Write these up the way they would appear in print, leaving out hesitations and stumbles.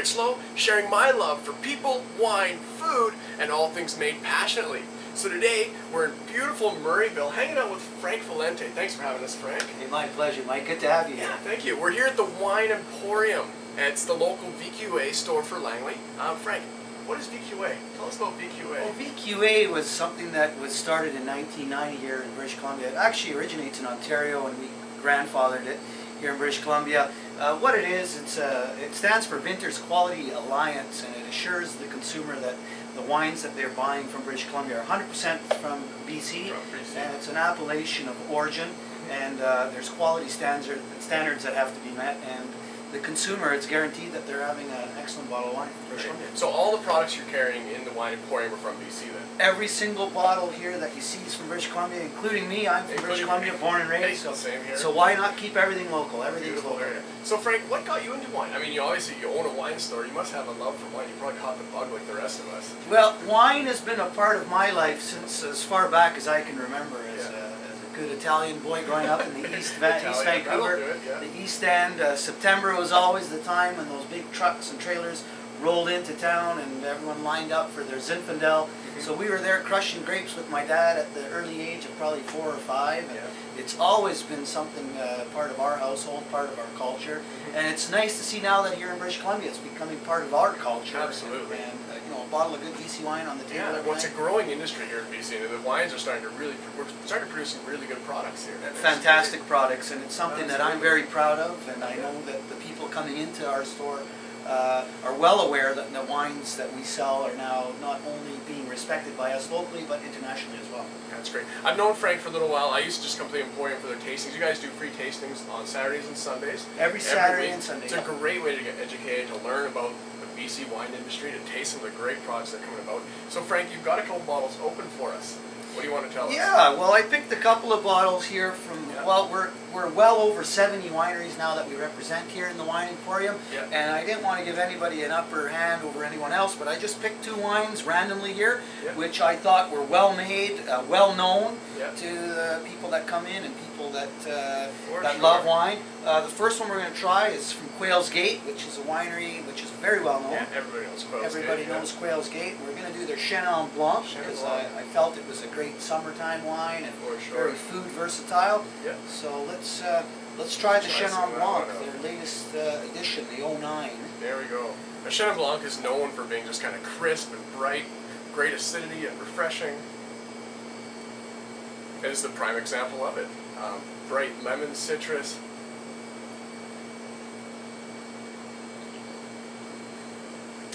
Nierychlo, sharing my love for people, wine, food, and all things made passionately. So today, we're in beautiful Murrayville, hanging out with Frank Valente. Thanks for having us, Frank. Hey, my pleasure, Mike. Good to have you here. Yeah, thank you. We're here at the Wine Emporium. It's the local VQA store for Langley. Frank, what is VQA? Tell us about VQA. Well, VQA was something that was started in 1990 here in British Columbia. It actually originates in Ontario, and we grandfathered it here in British Columbia. What it is, it stands for Vintners Quality Alliance, and it assures the consumer that the wines that they're buying from British Columbia are 100% from BC, and it's an appellation of origin, and there's quality standards that have to be met, and the consumer, it's guaranteed that they're having an excellent bottle of wine from British Columbia. So all the products you're carrying in the Wine Emporium are from BC then? Every single bottle here that you see is from British Columbia, including me. I'm from British Columbia, born and raised. Hey, same here. So why not keep everything local? Everything's local. Area. So Frank, what got you into wine? I mean, you obviously own a wine store. You must have a love for wine. You probably caught the bug like the rest of us. Well, wine has been a part of my life since as far back as I can remember. As a good Italian boy growing up in the East Vancouver, the East End. September was always the time when those big trucks and trailers rolled into town and everyone lined up for their Zinfandel. So we were there crushing grapes with my dad at the early age of probably 4 or 5. And it's always been something part of our household, part of our culture. And it's nice to see now that here in British Columbia it's becoming part of our culture. Absolutely. And a bottle of good BC wine on the table. Yeah, well, it's a growing industry here in BC. The wines are starting to we're starting to produce some really good products here. Fantastic products, and it's something that I'm very proud of, and I know that the people coming into our store are well aware that the wines that we sell are now not only being respected by us locally, but internationally as well. That's great. I've known Frank for a little while. I used to just come to the Emporium for their tastings. You guys do free tastings on Saturdays and Sundays. Every Saturday and Sunday. It's a great way to get educated, to learn about the BC wine industry, to taste some of the great products that are coming about. So Frank, you've got a couple bottles open for us. What do you want to tell us? Yeah, well, I picked a couple of bottles here from, well, we're well over 70 wineries now that we represent here in the Wine Emporium, and I didn't want to give anybody an upper hand over anyone else, but I just picked 2 wines randomly here, which I thought were well made, well known to the people that come in and people that love wine. The first one we're going to try is from Quails Gate, which is a winery which is very well known. Yeah, everybody knows Quails Gate. Everybody knows Quails Gate. We're going to do their Chenin Blanc because I felt it was a great summertime wine and very food versatile. So let's try the Chenin Blanc, their latest edition, the 09. There we go. The Chenin Blanc is known for being just kind of crisp and bright, great acidity and refreshing. It is the prime example of it. Bright lemon, citrus.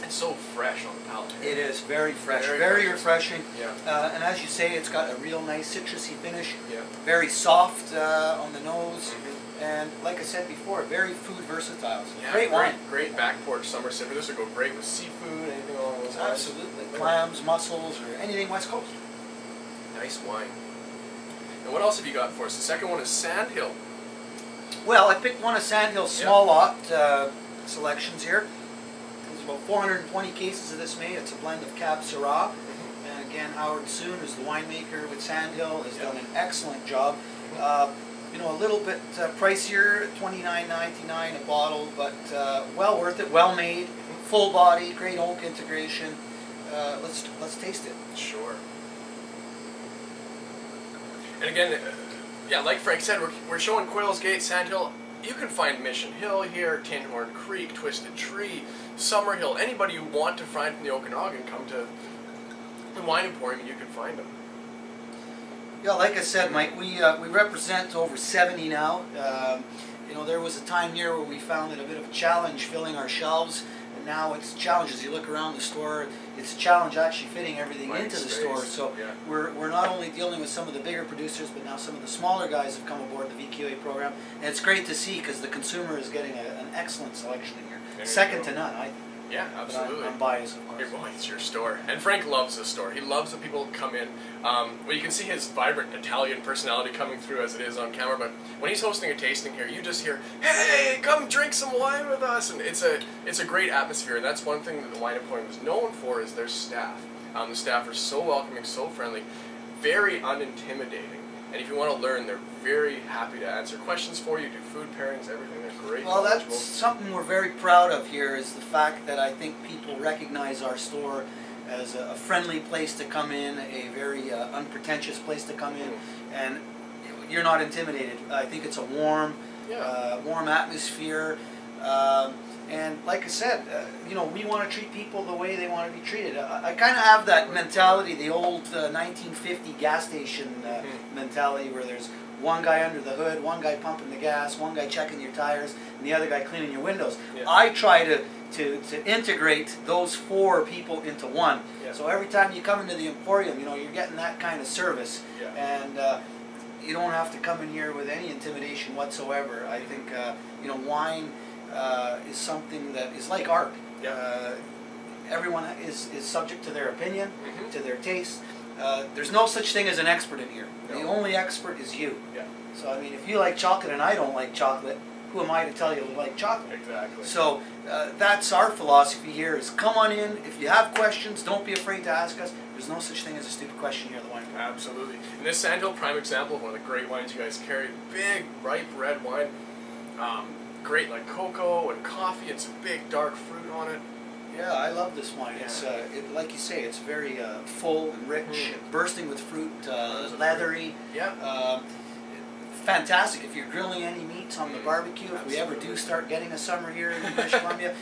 It's so fresh on the palate. It is very fresh, very refreshing. Yeah. And as you say, it's got a real nice citrusy finish. Yeah. Very soft on the nose. And like I said before, very food versatile. So great wine. Great back porch summer sipper. This would go great with seafood, anything along those lines. Absolutely. Clams, mussels, or anything West Coast. Nice wine. And what else have you got for us? The second one is Sandhill. Well, I picked one of Sandhill's small lot selections here. There's about 420 cases of this made. It's a blend of Cab Syrah. And again, Howard Soon, who's the winemaker with Sandhill, has done an excellent job. A little bit pricier, $29.99 a bottle, but well worth it, well made, full body, great oak integration. Let's taste it. Sure. And again, like Frank said, we're showing Quails Gate, Sandhill. You can find Mission Hill here, Tinhorn Creek, Twisted Tree, Summerhill. Anybody you want to find from the Okanagan, come to the Wine Emporium and you can find them. Yeah, like I said, Mike, we represent over 70 now. There was a time here where we found it a bit of a challenge filling our shelves, and now it's a challenge as you look around the store. It's a challenge actually fitting everything into the store. So we're not only dealing with some of the bigger producers, but now some of the smaller guys have come aboard the VQA program, and it's great to see because the consumer is getting an excellent selection in here, second to none, I think. Yeah, absolutely. I'm biased, of course. It's your store. And Frank loves this store. He loves the people who come in. Well, you can see his vibrant Italian personality coming through as it is on camera, but when he's hosting a tasting here, you just hear, hey, come drink some wine with us. And it's a great atmosphere, and that's one thing that the Wine Emporium is known for is their staff. The staff are so welcoming, so friendly, very unintimidating. And if you want to learn, they're very happy to answer questions for you, do food pairings, everything. They're great. Well, that's something we're very proud of here, is the fact that I think people recognize our store as a friendly place to come in, a very unpretentious place to come in, and you're not intimidated. I think it's a warm, warm atmosphere. And like I said, you know, we want to treat people the way they want to be treated. I kind of have that mentality, the old 1950 gas station mentality, where there's one guy under the hood, one guy pumping the gas, one guy checking your tires, and the other guy cleaning your windows. I try to integrate those four people into one. So every time you come into the Emporium, you know, you're getting that kind of service. And you don't have to come in here with any intimidation whatsoever. I think, you know, wine is something that is like art. Everyone is subject to their opinion, to their taste. There's no such thing as an expert in here. The only expert is you. So I mean, if you like chocolate and I don't like chocolate, who am I to tell you to like chocolate? Exactly. So that's our philosophy here, is come on in. If you have questions, don't be afraid to ask us. There's no such thing as a stupid question here at the Wine Emporium. Absolutely. And this Sandhill, prime example of one of the great wines you guys carry. Big, ripe red wine. Great like cocoa and coffee and some big dark fruit on it. Yeah, I love this wine. It's like you say, it's very full and rich, bursting with fruit, leathery. Fantastic if you're grilling any meats on the barbecue. If we ever do start getting a summer here in British Columbia,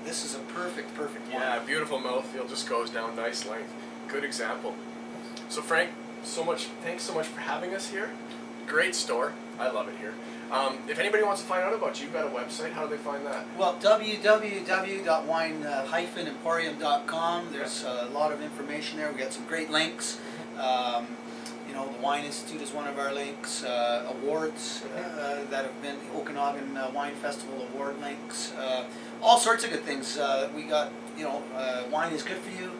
this is a perfect wine. Yeah, beautiful mouthfeel, just goes down nice length. Good example. So Frank, thanks so much for having us here. Great store. I love it here. If anybody wants to find out about you, you've got a website. How do they find that? Well, www.wine-emporium.com. There's a lot of information there. We got some great links. You know, the Wine Institute is one of our links. Awards that have been Okanagan Wine Festival award links. All sorts of good things. We got, you know, wine is good for you.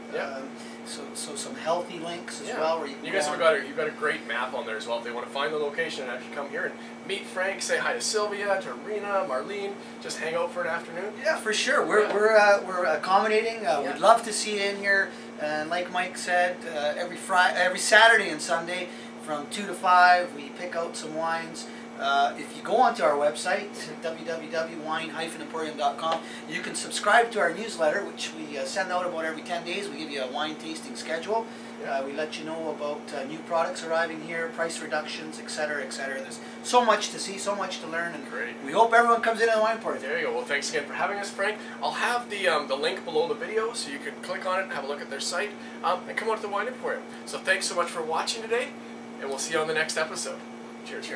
So some healthy links as well. Where you guys have got a great map on there as well. If they want to find the location and actually come here and meet Frank, say hi to Sylvia, to Rena, Marlene, just hang out for an afternoon. Yeah, for sure. We're accommodating. We'd love to see you in here. And like Mike said, every Saturday and Sunday from 2 to 5, we pick out some wines. If you go onto our website, www.wine-emporium.com, you can subscribe to our newsletter, which we send out about every 10 days. We give you a wine tasting schedule. We let you know about new products arriving here, price reductions, etc., etc. There's so much to see, so much to learn, and we hope everyone comes into the Wine Emporium. There you go. Well, thanks again for having us, Frank. I'll have the link below the video, so you can click on it and have a look at their site, and come out to the Wine Emporium. So thanks so much for watching today, and we'll see you on the next episode. Cheers.